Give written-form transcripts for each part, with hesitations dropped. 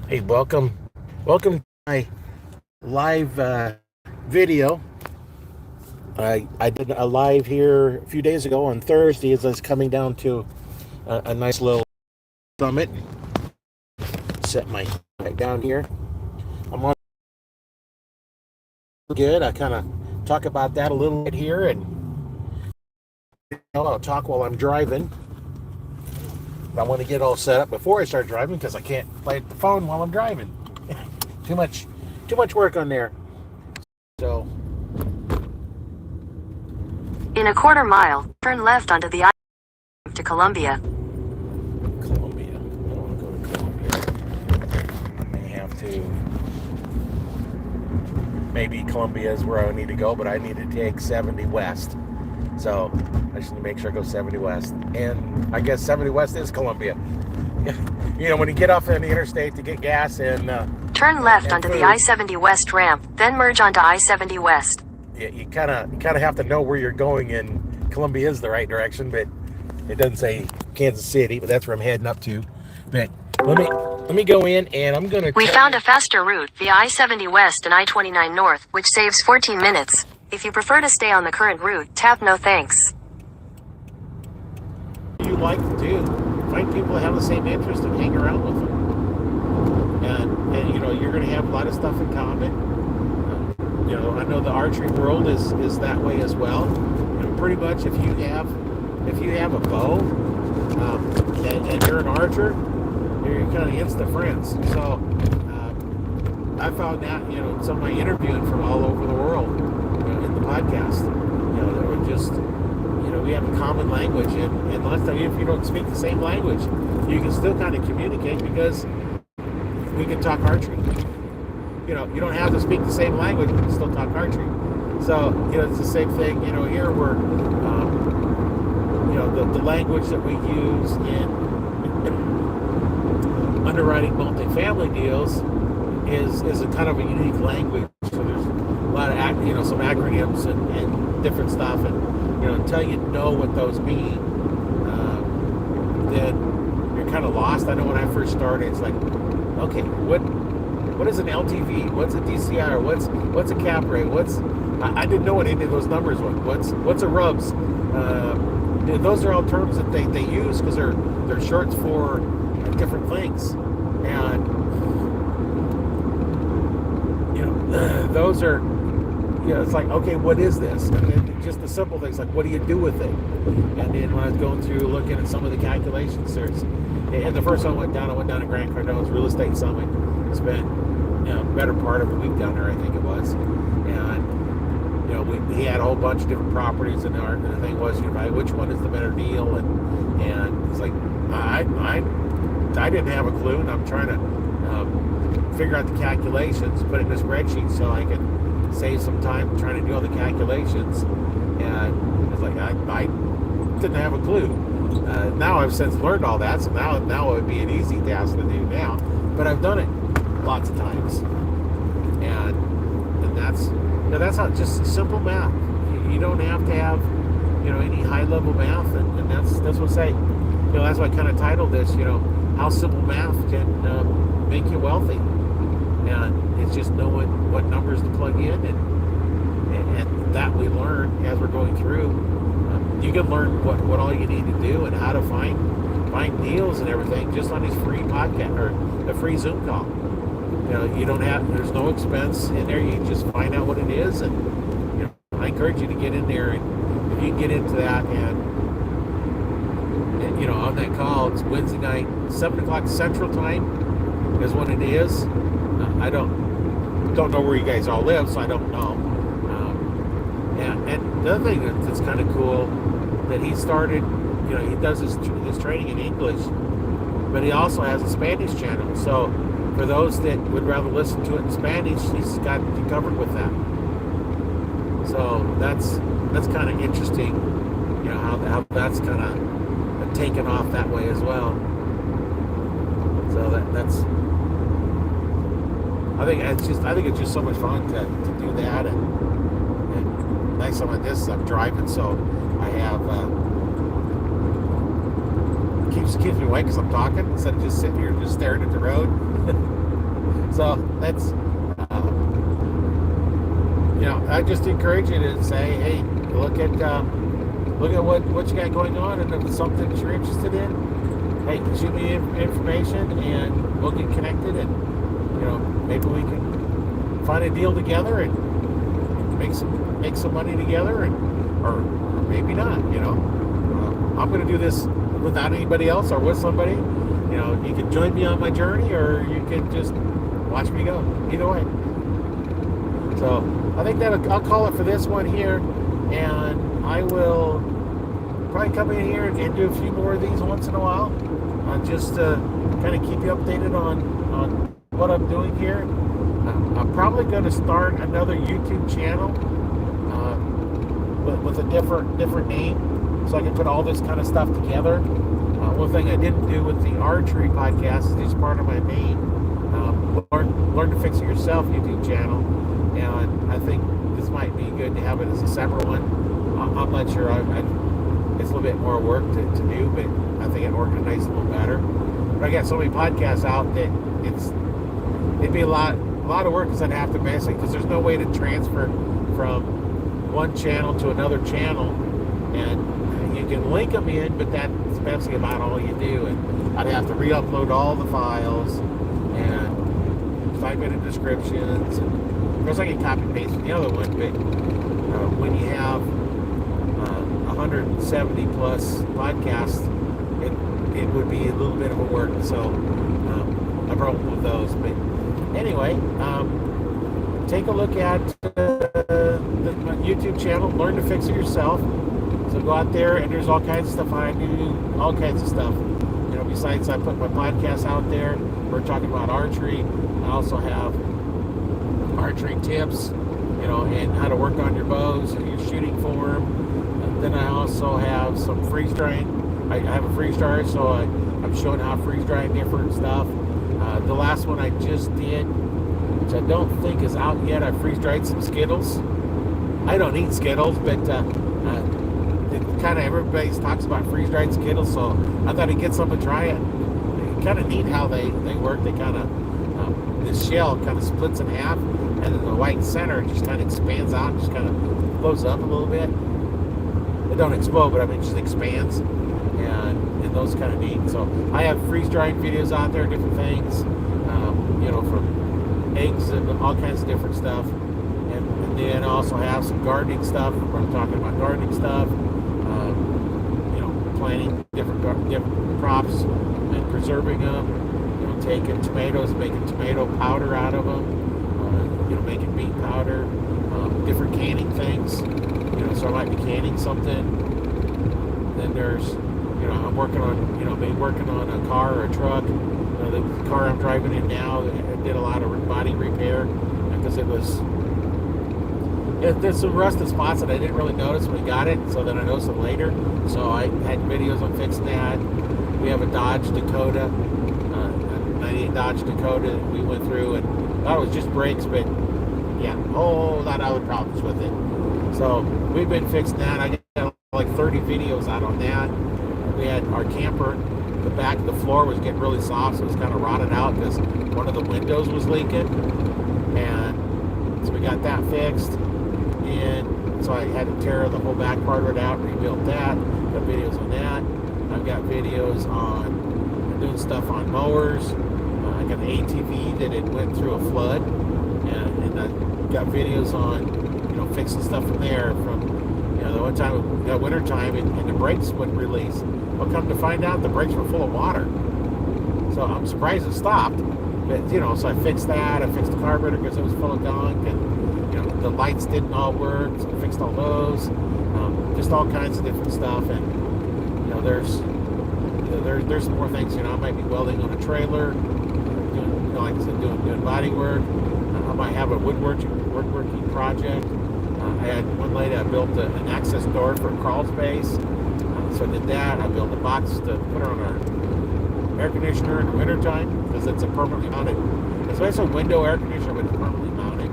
Hey, welcome to my live video. I did a live here a few days ago on Thursday as I was coming down to a nice little summit. Set my right down here. I'm on good. I kind of talk about that a little bit here, and I'll talk while I'm driving. I want to get all set up before I start driving because I can't play the phone while I'm driving. too much, too much work on there. So. In a quarter mile, turn left onto the I to Columbia. Columbia. I don't want to go to Columbia. I have to. Maybe Columbia is where I need to go, but I need to take 70 west. So I just need to make sure I go 70 west. And I guess 70 west is Columbia. You know, when you get off on the interstate to get gas and turn left onto the I-70 West ramp, then merge onto I-70 West. You kind of have to know where you're going, and Columbia is the right direction, but it doesn't say Kansas City, but that's where I'm heading up to. But let me go in, and I'm gonna. We found a faster route via I-70 West and I-29 North, which saves 14 minutes. If you prefer to stay on the current route, tap no thanks. You like to do find people that have the same interest and hang around with them, and you know you're going to have a lot of stuff in common. You know, I know the archery world is that way as well. You know, pretty much if you have a bow and you're an archer, you're kind of instant friends. So I found that, you know, somebody interviewing from all over the world, you know, in the podcast, you know, that were just, you know, we have a common language, and a lot of times if you don't speak the same language, you can still kind of communicate because we can talk archery. You know, you don't have to speak the same language, but you can still talk archery. So, you know, it's the same thing. You know, here we're, you know, the language that we use in underwriting multifamily deals is a kind of a unique language. So there's a lot of, you know, some acronyms and different stuff, and you know, until you know what those mean, then you're kind of lost. I know when I first started, it's like, okay, what is an LTV? What's a DCR? What's a cap rate? I didn't know what any of those numbers were. What's a RUBS? Those are all terms that they use because they're shorts for different things, and you know those are, you know, it's like, okay, what is this? And then just the simple things like, what do you do with it? And then when I was going through looking at some of the calculations, and the first one I went down to Grant Cardone's Real Estate Summit. Spent, you know, better part of a week down there, I think it was, and you know, he had a whole bunch of different properties, and the thing was, you know, which one is the better deal, and it's like I didn't have a clue, and I'm trying to figure out the calculations, put it in a spreadsheet so I can save some time trying to do all the calculations, and it's like I didn't have a clue. Now I've since learned all that, so now it would be an easy task to do now, but I've done it lots of times, and that's, you know, that's how, just simple math. You don't have to have, you know, any high level math, and that's what I say. You know, that's why I kind of titled this, you know, how simple math can make you wealthy, and it's just knowing what numbers to plug in, and that we learn as we're going through. You can learn what all you need to do and how to find deals and everything just on these free podcast or a free Zoom call. You know, you don't have, there's no expense in there. You just find out what it is, and you know, I encourage you to get in there, and if you can get into that, and you know, on that call, it's Wednesday night, 7 o'clock Central Time is when it is. I don't know where you guys all live, so I don't know. And the other thing that's kind of cool that he started, you know, he does his training in English, but he also has a Spanish channel. So for those that would rather listen to it in Spanish, he's got you covered with that. So that's kind of interesting, you know, how that's kind of taken off that way as well. So that's I think it's just so much fun to do that, and nice on this. I'm driving, so I have keeps me awake because I'm talking instead of just sitting here just staring at the road. So that's, I just encourage you to say, hey, look at what you got going on, and if it's something that you're interested in, hey, shoot me information, and we'll get connected, and maybe we can find a deal together and make some money together, or maybe not. I'm going to do this without anybody else or with somebody. You can join me on my journey, or you can just watch me go. Either way. So I think that I'll call it for this one here, and I will probably come in here and do a few more of these once in a while, just to kind of keep you updated on what I'm doing here. I'm probably going to start another YouTube channel with a different name, so I can put all this kind of stuff together. One thing I didn't do with the archery podcast is just part of my main learn to fix it yourself YouTube channel, and I think this might be good to have it as a separate one. I'm not sure. It's a little bit more work to do, but I think it organizes a little better. But I got so many podcasts out that it'd be a lot of work, because I'd have to basically, because there's no way to transfer from one channel to another channel, and you can link them in, but that's basically about all you do. And I'd have to re-upload all the files and type in the descriptions. And of course, I can copy and paste from the other one, but when you have 170 plus podcasts, it would be a little bit of a work. So I brought one of those. But anyway, take a look at my YouTube channel, Learn to Fix It Yourself. So go out there, and there's all kinds of stuff I do, all kinds of stuff. Besides I put my podcast out there, we're talking about archery. I also have archery tips, and how to work on your bows and your shooting form. And then I also have some freeze drying. I have a freeze dryer, so I'm showing how freeze drying different stuff. The last one I just did, which I don't think is out yet, I freeze dried some Skittles. I don't eat Skittles, but kind of everybody talks about freeze dried Skittles, so I thought I'd get some to try it. Kind of neat how they work. They kind of, the shell kind of splits in half, and then the white center just kind of expands out, and just kind of blows up a little bit. It don't explode, but it just expands, and those kind of neat. So I have freeze drying videos out there, different things, from eggs and all kinds of different stuff. And then I also have some gardening stuff, where I'm talking about gardening stuff, planting different crops and preserving them, taking tomatoes, making tomato powder out of them, making beet powder, different canning things, so I might be canning something. Then there's, I'm working on a car or a truck. The car I'm driving in now, I did a lot of body repair, because there's some rusted spots that I didn't really notice when we got it, so then I noticed it later. So I had videos on fixing that. We have a Dodge Dakota, a 98 Dodge Dakota that we went through, and thought it was just brakes, but yeah, a whole lot of other problems with it. So we've been fixing that. I got like 30 videos out on that. We had our camper, the back of the floor was getting really soft, so it was kind of rotted out because one of the windows was leaking, and so we got that fixed. And so I had to tear the whole back part of it out, rebuilt that. Got videos on that. I've got videos on doing stuff on mowers. I got an ATV that it went through a flood, and I got videos on fixing stuff from there. From the one time, winter time, and the brakes wouldn't release. Well, come to find out, the brakes were full of water. So I'm surprised it stopped. But so I fixed that. I fixed the carburetor because it was full of gunk, and the lights didn't all work, so I fixed all those. Just all kinds of different stuff, and there's some more things. I might be welding on a trailer, doing, like I said, doing body work. I might have a woodworking project. I had one lady, I built an access door for a crawl space, so I did that. I built a box to put her on our air conditioner in the wintertime, because it's a permanently mounted. It's basically a window air conditioner, but it's permanently mounted.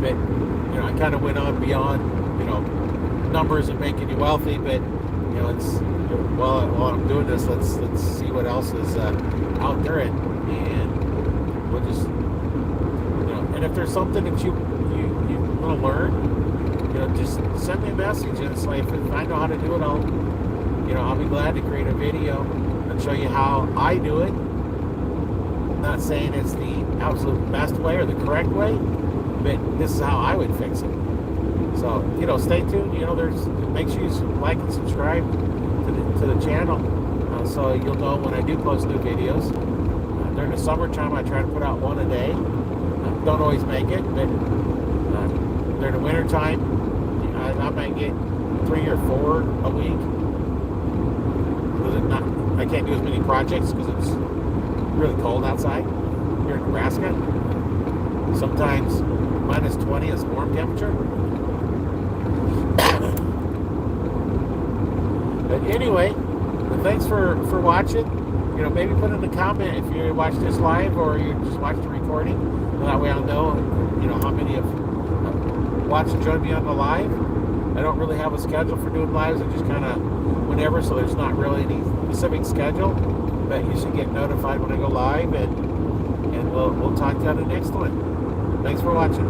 But I kind of went on beyond numbers and making you wealthy, but it's while I'm doing this, let's see what else is out there, and we'll just, and if there's something that you want to learn, just send me a message. And it's like, if I know how to do it, I'll be glad to create a video and show you how I do it. I'm not saying it's the absolute best way or the correct way, but this is how I would fix it. So, stay tuned. Make sure you like and subscribe to the channel, so you'll know when I do post new videos. During the summertime, I try to put out one a day. Don't always make it, but during the wintertime, I might get 3 or 4 a week. I can't do as many projects because it's really cold outside here in Nebraska. Sometimes minus 20 is warm temperature. But anyway, thanks for watching. Maybe put in a comment if you watch this live or you just watch the recording. That way I'll know, how many have watched and joined me on the live. I don't really have a schedule for doing lives. I just kind of whenever, so there's not really any specific schedule. But you should get notified when I go live, and we'll talk to you on the next one. Thanks for watching.